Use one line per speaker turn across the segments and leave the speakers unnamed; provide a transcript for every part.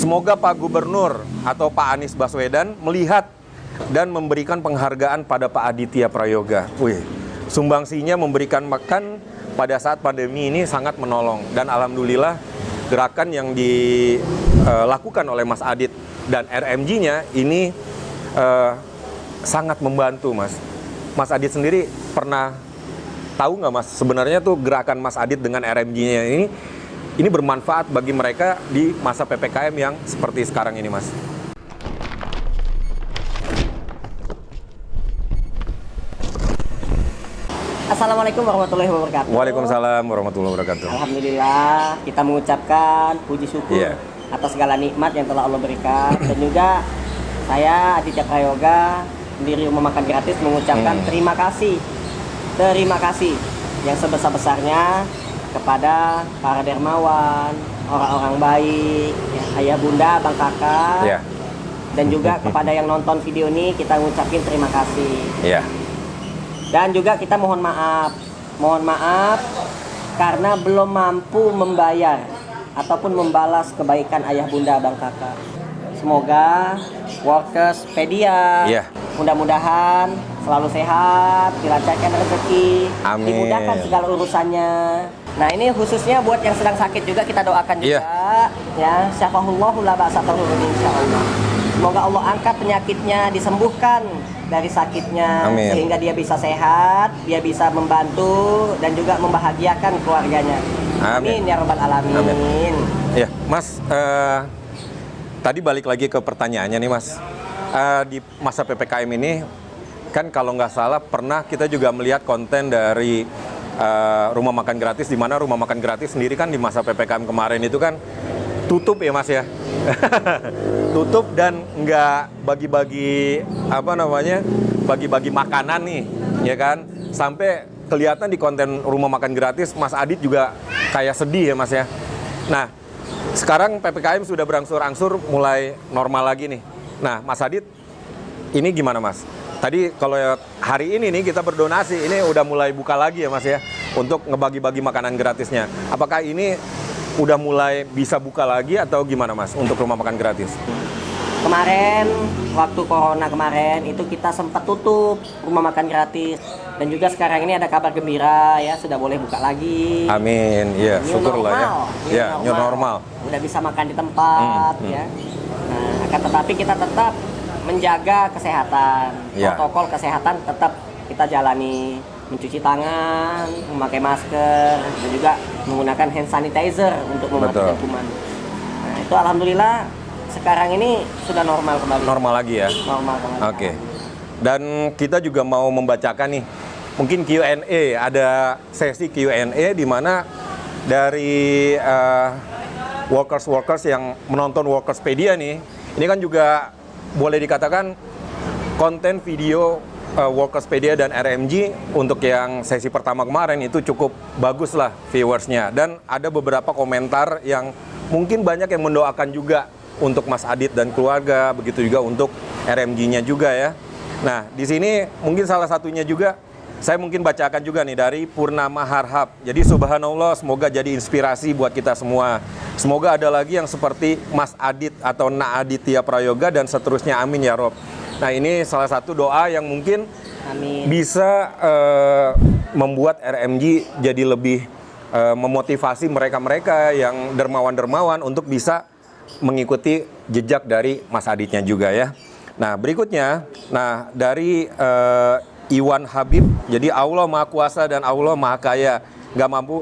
Semoga Pak Gubernur atau Pak Anies Baswedan melihat dan memberikan penghargaan pada Pak Aditya Prayoga. Wih, sumbangsinya memberikan makan pada saat pandemi ini sangat menolong. Dan alhamdulillah gerakan yang dilakukan oleh Mas Adit dan RMG-nya ini sangat membantu, Mas. Mas Adit sendiri pernah tahu nggak, Mas, sebenarnya tuh gerakan Mas Adit dengan RMG-nya ini bermanfaat bagi mereka di masa PPKM yang seperti sekarang ini, Mas?
Assalamualaikum warahmatullahi wabarakatuh.
Waalaikumsalam warahmatullahi wabarakatuh.
Alhamdulillah, kita mengucapkan puji syukur atas segala nikmat yang telah Allah berikan. Dan juga saya Aditya Prayoga, pendiri Rumah Makan Gratis, mengucapkan terima kasih yang sebesar-besarnya kepada para dermawan, orang-orang baik, ya, ayah bunda, bang kakak, dan juga kepada yang nonton video ini kita ngucapin terima kasih. Dan juga kita mohon maaf karena belum mampu membayar ataupun membalas kebaikan ayah bunda, bang kakak. Semoga Workerspedia mudah-mudahan selalu sehat, dilancarkan rezeki, dimudahkan segala urusannya. Nah, ini khususnya buat yang sedang sakit juga kita doakan juga, ya, syafahullahu la ba'sa tahurun insyaallah. Semoga Allah angkat penyakitnya, disembuhkan dari sakitnya, sehingga dia bisa sehat, dia bisa membantu dan juga membahagiakan keluarganya. Amin ya rabbal alamin.
Ya, Mas, tadi balik lagi ke pertanyaannya nih, Mas. Di masa PPKM ini kan kalau nggak salah pernah kita juga melihat konten dari Rumah Makan Gratis, di mana Rumah Makan Gratis sendiri kan di masa PPKM kemarin itu kan tutup ya, Mas, ya. Tutup dan nggak bagi-bagi bagi-bagi makanan nih, ya kan. Sampai kelihatan di konten Rumah Makan Gratis Mas Adit juga kayak sedih ya, Mas, ya. Nah, sekarang PPKM sudah berangsur-angsur mulai normal lagi nih. Nah, Mas Adit, ini gimana, Mas? Tadi kalau hari ini nih kita berdonasi, ini udah mulai buka lagi ya, Mas, ya, untuk ngebagi-bagi makanan gratisnya. Apakah ini udah mulai bisa buka lagi atau gimana, Mas, untuk Rumah Makan Gratis?
Kemarin, waktu corona kemarin, itu kita sempat tutup Rumah Makan Gratis. Dan juga sekarang ini ada kabar gembira, ya, sudah boleh buka lagi.
Amin, iya, syukurlah ya. Ya, new normal.
Udah bisa makan di tempat, ya. Nah, akan tetapi kita tetap menjaga kesehatan, protokol kesehatan tetap kita jalani, mencuci tangan, memakai masker, dan juga menggunakan hand sanitizer untuk mematikan kuman. Nah, itu alhamdulillah sekarang ini sudah normal kembali.
Normal lagi ya?
Normal kembali.
Oke. Dan kita juga mau membacakan nih, mungkin Q&A, ada sesi Q&A di mana dari workers yang menonton Workerspedia nih, ini kan juga boleh dikatakan konten video Workerspedia dan RMG untuk yang sesi pertama kemarin itu cukup bagus lah viewersnya. Dan ada beberapa komentar yang mungkin banyak yang mendoakan juga untuk Mas Adit dan keluarga, begitu juga untuk RMG-nya juga ya. Nah, di sini mungkin salah satunya juga saya mungkin bacakan juga nih dari Purnama Harhab. Jadi subhanallah, semoga jadi inspirasi buat kita semua. Semoga ada lagi yang seperti Mas Adit atau Na Aditya Prayoga dan seterusnya, amin ya Rob. Nah, ini salah satu doa yang mungkin bisa membuat RMG jadi lebih memotivasi mereka-mereka yang dermawan-dermawan untuk bisa mengikuti jejak dari Mas Aditnya juga ya. Nah, berikutnya, dari Iwan Habib, jadi Allah Maha Kuasa dan Allah Maha Kaya, nggak mampu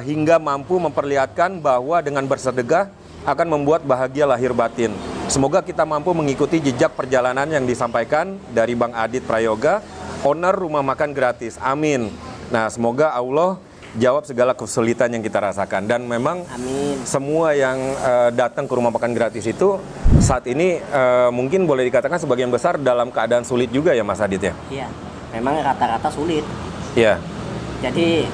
hingga mampu memperlihatkan bahwa dengan bersedekah akan membuat bahagia lahir batin. Semoga kita mampu mengikuti jejak perjalanan yang disampaikan dari Bang Adit Prayoga, owner Rumah Makan Gratis. Amin. Nah, semoga Allah jawab segala kesulitan yang kita rasakan. Dan memang semua yang datang ke Rumah Makan Gratis itu saat ini mungkin boleh dikatakan sebagian besar dalam keadaan sulit juga ya, Mas Adit ya?
Iya, memang rata-rata sulit.
Iya.
Jadi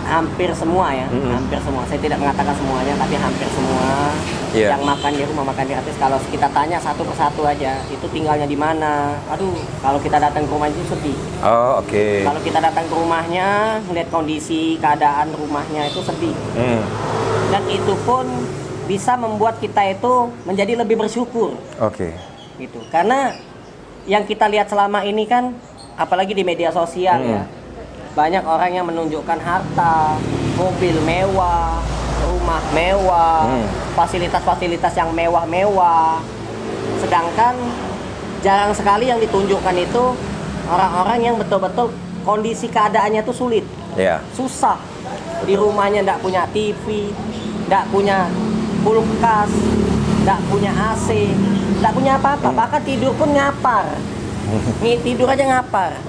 hampir semua ya, hampir semua. Saya tidak mengatakan semuanya, tapi hampir semua yang makan di Rumah Makan Gratis. Kalau kita tanya satu persatu aja, itu tinggalnya di mana? Aduh, kalau kita datang ke rumah itu sedih.
Oh, oke.
Kalau kita datang ke rumahnya, melihat kondisi keadaan rumahnya itu sedih. Dan itu pun bisa membuat kita itu menjadi lebih bersyukur.
Oke.
Gitu. Karena yang kita lihat selama ini kan, apalagi di media sosial ya, banyak orang yang menunjukkan harta, mobil mewah, rumah mewah, fasilitas-fasilitas yang mewah-mewah. Sedangkan jarang sekali yang ditunjukkan itu orang-orang yang betul-betul kondisi keadaannya tuh sulit, susah. Di rumahnya nggak punya TV, nggak punya kulkas, nggak punya AC, nggak punya apa-apa. Bahkan tidur pun ngapar. Nih tidur aja ngapar.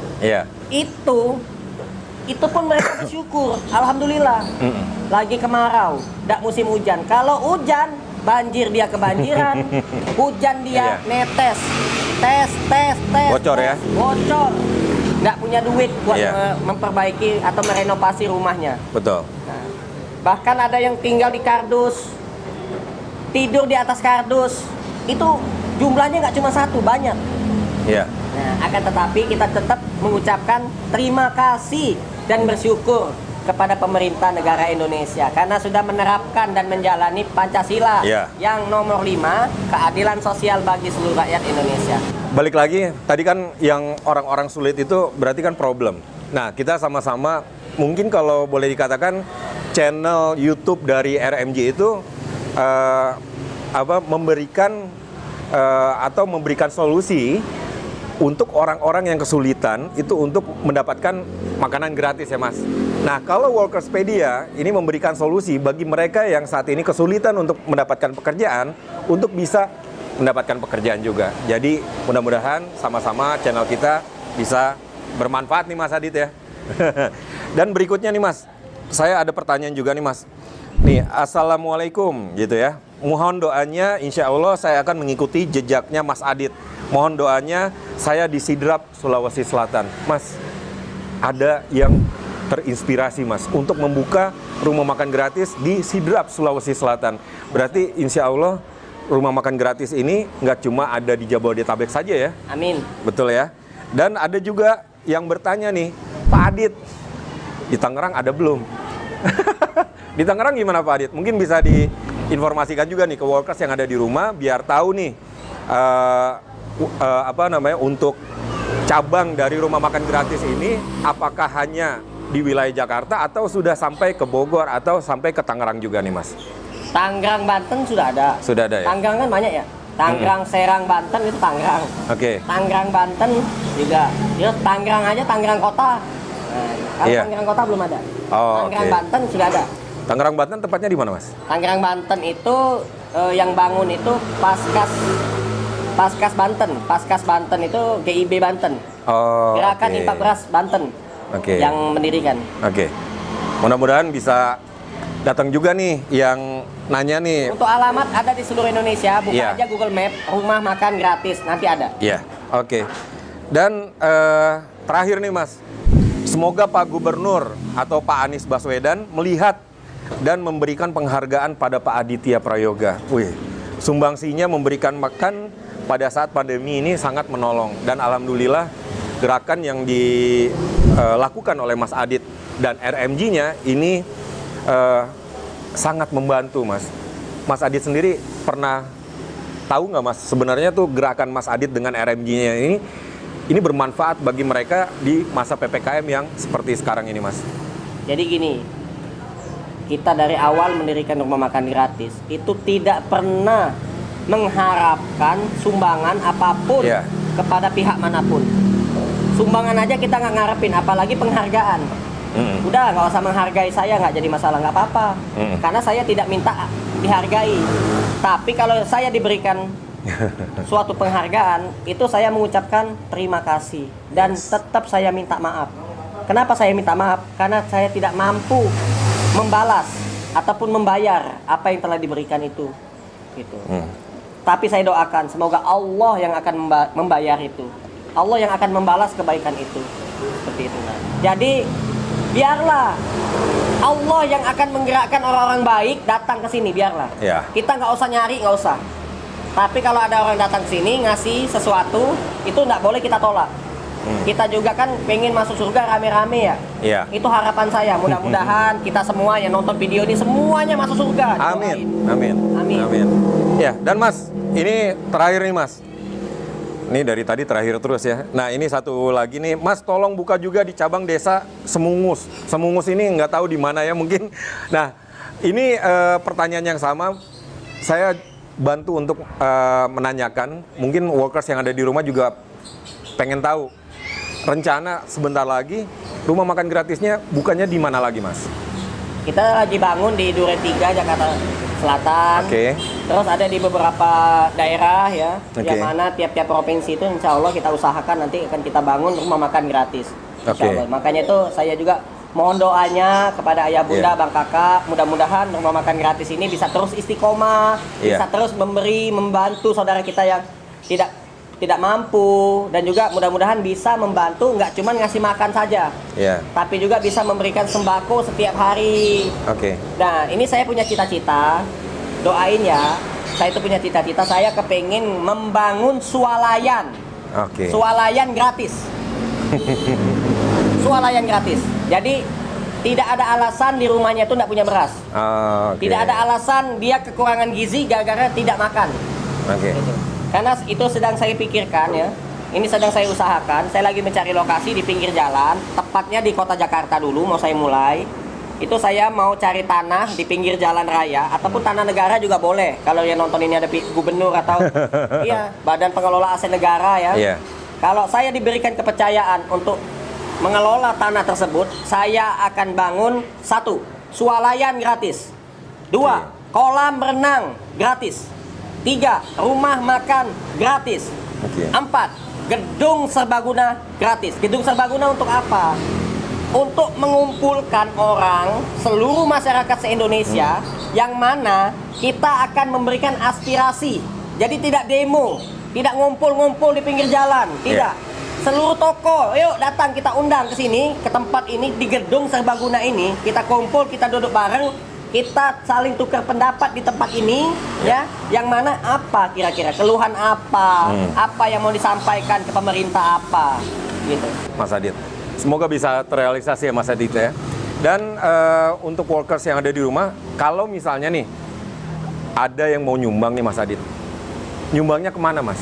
Itu pun mereka bersyukur. Alhamdulillah. Lagi kemarau, nggak musim hujan. Kalau hujan, banjir dia kebanjiran, hujan dia netes, tes.
Bocor ya?
Bocor. Nggak punya duit buat memperbaiki atau merenovasi rumahnya.
Betul.
Nah, bahkan ada yang tinggal di kardus, tidur di atas kardus. Itu jumlahnya nggak cuma satu, banyak. Nah, akan tetapi kita tetap mengucapkan terima kasih dan bersyukur kepada pemerintah negara Indonesia karena sudah menerapkan dan menjalani Pancasila yang nomor 5, keadilan sosial bagi seluruh rakyat Indonesia.
Balik lagi, tadi kan yang orang-orang sulit itu berarti kan problem. Nah, kita sama-sama, mungkin kalau boleh dikatakan channel YouTube dari RMJ itu memberikan atau memberikan solusi untuk orang-orang yang kesulitan itu untuk mendapatkan makanan gratis ya Mas. Nah, kalau Workerspedia ini memberikan solusi bagi mereka yang saat ini kesulitan untuk mendapatkan pekerjaan untuk bisa mendapatkan pekerjaan juga. Jadi mudah-mudahan sama-sama channel kita bisa bermanfaat nih Mas Adit ya. Dan berikutnya nih Mas, saya ada pertanyaan juga nih Mas. Nih, Assalamualaikum gitu ya. Mohon doanya, insya Allah saya akan mengikuti jejaknya Mas Adit. Mohon doanya, saya di Sidrap, Sulawesi Selatan. Mas, ada yang terinspirasi Mas untuk membuka rumah makan gratis di Sidrap, Sulawesi Selatan. Berarti insya Allah rumah makan gratis ini nggak cuma ada di Jabodetabek saja ya?
Amin.
Betul ya. Dan ada juga yang bertanya nih, Pak Adit, di Tangerang ada belum? Di Tangerang gimana Pak Adit? Mungkin bisa diinformasikan juga nih ke workers yang ada di rumah, biar tahu nih untuk cabang dari rumah makan gratis ini, apakah hanya di wilayah Jakarta atau sudah sampai ke Bogor atau sampai ke Tangerang juga nih Mas?
Tangerang, Banten sudah ada.
Sudah ada ya?
Tangerang kan banyak ya. Tangerang, Serang, Banten itu Tangerang. Tangerang, Banten juga. Ya, Tangerang aja, Tangerang Kota. Nah, kalau Tangerang Kota belum ada. Tangerang, Banten sudah ada.
Tangerang, Banten tepatnya di mana Mas?
Tangerang, Banten itu yang bangun itu Paskas Banten. Paskas Banten itu GIB Banten. Gerakan Infak Beras Banten. Yang mendirikan.
Mudah-mudahan bisa datang juga nih yang nanya nih.
Untuk alamat ada di seluruh Indonesia, buka aja Google Map, rumah makan gratis, nanti ada.
Dan terakhir nih Mas, semoga Pak Gubernur atau Pak Anies Baswedan melihat dan memberikan penghargaan pada Pak Aditya Prayoga. Sumbangsinya memberikan makan pada saat pandemi ini sangat menolong. Dan alhamdulillah gerakan yang dilakukan oleh Mas Adit dan RMJ-nya ini sangat membantu Mas. Mas Adit sendiri pernah tahu nggak Mas, sebenarnya tuh gerakan Mas Adit dengan RMJ-nya ini bermanfaat bagi mereka di masa PPKM yang seperti sekarang ini Mas?
Jadi gini, kita dari awal mendirikan rumah makan gratis itu tidak pernah mengharapkan sumbangan apapun kepada pihak manapun. Sumbangan aja kita nggak ngarepin, apalagi penghargaan. Udah nggak usah menghargai saya, nggak jadi masalah, nggak apa-apa. Karena saya tidak minta dihargai. Tapi kalau saya diberikan suatu penghargaan, itu saya mengucapkan terima kasih dan tetap saya minta maaf. Kenapa saya minta maaf? Karena saya tidak mampu membalas ataupun membayar apa yang telah diberikan itu. Gitu. Tapi saya doakan semoga Allah yang akan membayar itu. Allah yang akan membalas kebaikan itu. Seperti itu. Jadi biarlah Allah yang akan menggerakkan orang-orang baik datang ke sini, biarlah. Kita nggak usah nyari, nggak usah. Tapi kalau ada orang datang ke sini ngasih sesuatu, itu nggak boleh kita tolak. kita juga kan pengen masuk surga rame-rame ya.
Iya.
Itu harapan saya. Mudah-mudahan kita semua yang nonton video ini semuanya masuk surga.
Amin. Amin.
Amin.
Amin. Ya, dan Mas, ini terakhir nih Mas. Ini dari tadi terakhir terus ya. Nah, ini satu lagi nih, Mas, tolong buka juga di cabang desa Semungus. Semungus ini nggak tahu di mana ya mungkin. Nah, ini pertanyaan yang sama. Saya bantu untuk menanyakan. Mungkin workers yang ada di rumah juga pengen tahu. Rencana sebentar lagi rumah makan gratisnya bukannya di mana lagi, Mas?
Kita lagi bangun di Duren 3 Jakarta Selatan.
Oke.
Terus ada di beberapa daerah ya,
Oke.
yang mana tiap-tiap provinsi itu insya Allah kita usahakan nanti akan kita bangun rumah makan gratis. Insya
Oke.
Allah. Makanya itu saya juga mohon doanya kepada ayah bunda,
Iya.
bang kakak, mudah-mudahan rumah makan gratis ini bisa terus istiqomah,
Iya.
bisa terus memberi, membantu saudara kita yang tidak mampu, dan juga mudah-mudahan bisa membantu nggak cuma ngasih makan saja,
Iya.
tapi juga bisa memberikan sembako setiap hari.
Oke.
Nah, ini saya punya cita-cita, doain ya. Saya itu punya cita-cita, saya kepengin membangun swalayan.
Oke.
Swalayan gratis. Swalayan gratis. Jadi tidak ada alasan di rumahnya itu tidak punya beras.
Oke.
Tidak ada alasan dia kekurangan gizi gara-gara tidak makan.
Oke.
Gitu. Karena itu sedang saya pikirkan ya. Ini sedang saya usahakan. Saya lagi mencari lokasi di pinggir jalan, tepatnya di kota Jakarta dulu mau saya mulai. Itu saya mau cari tanah di pinggir jalan raya ataupun tanah negara juga boleh. Kalau yang nonton ini ada gubernur atau iya, badan pengelola aset negara ya.
Iya.
Kalau saya diberikan kepercayaan untuk mengelola tanah tersebut, saya akan bangun 1, swalayan gratis. 2, kolam renang gratis. 3, rumah makan gratis.
Oke.
4, gedung serbaguna gratis. Gedung serbaguna untuk apa? Untuk mengumpulkan orang, seluruh masyarakat se-Indonesia, yang mana kita akan memberikan aspirasi. Jadi tidak demo, tidak ngumpul-ngumpul di pinggir jalan, tidak. Seluruh toko, yuk datang, kita undang ke sini, ke tempat ini, di gedung serbaguna ini, kita kumpul, kita duduk bareng, kita saling tukar pendapat di tempat ini, ya. Yang mana apa kira-kira keluhan apa, apa yang mau disampaikan ke pemerintah apa, gitu.
Mas Adit, semoga bisa terrealisasi ya Mas Adit ya. Dan untuk workers yang ada di rumah, kalau misalnya nih ada yang mau nyumbang nih Mas Adit, nyumbangnya kemana Mas?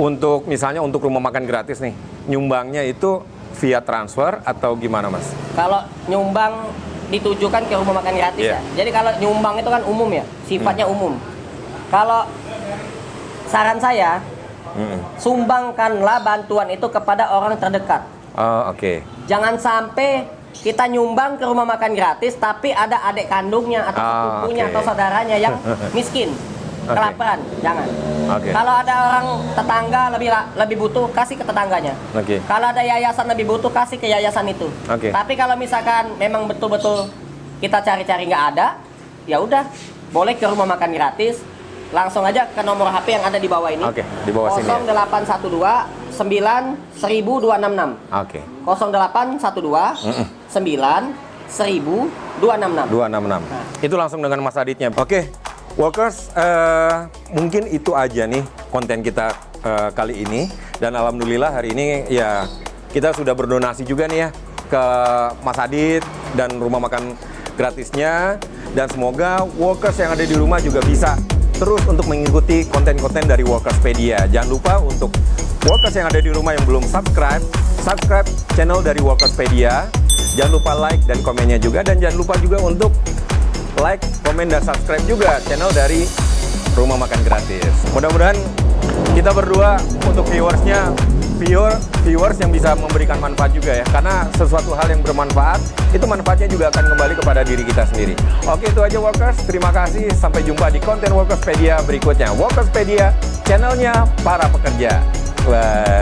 Untuk misalnya untuk rumah makan gratis nih, nyumbangnya itu via transfer atau gimana Mas?
Kalau nyumbang ditujukan ke rumah makan gratis ya. Jadi kalau nyumbang itu kan umum ya, sifatnya umum. Kalau saran saya, sumbangkanlah bantuan itu kepada orang terdekat.
Oh, oke.
Jangan sampai kita nyumbang ke rumah makan gratis, tapi ada adik kandungnya atau sepupunya atau saudaranya yang miskin, kelaparan. Jangan. Kalau ada orang tetangga lebih butuh, kasih ke tetangganya. Kalau ada yayasan lebih butuh, kasih ke yayasan itu. Tapi kalau misalkan memang betul-betul kita cari-cari nggak ada, ya udah, boleh ke rumah makan gratis. Langsung aja ke nomor HP yang ada di bawah ini.
Di bawah sini.
0812 9 1266. 0812 9 1266.
266. Itu langsung dengan Mas Aditnya. Oke, workers, mungkin itu aja nih konten kita kali ini. Dan alhamdulillah hari ini ya kita sudah berdonasi juga nih ya ke Mas Adit dan rumah makan gratisnya. Dan semoga workers yang ada di rumah juga bisa terus untuk mengikuti konten-konten dari Workerspedia. Jangan lupa untuk workers yang ada di rumah yang belum subscribe channel dari Workerspedia. Jangan lupa like dan komennya juga, dan jangan lupa juga untuk like, komen, dan subscribe juga channel dari Rumah Makan Gratis. Mudah-mudahan kita berdua untuk viewers yang bisa memberikan manfaat juga ya, karena sesuatu hal yang bermanfaat itu manfaatnya juga akan kembali kepada diri kita sendiri. Oke, itu aja workers, terima kasih, sampai jumpa di konten Workerspedia berikutnya. Workerspedia, channelnya para pekerja. Bye.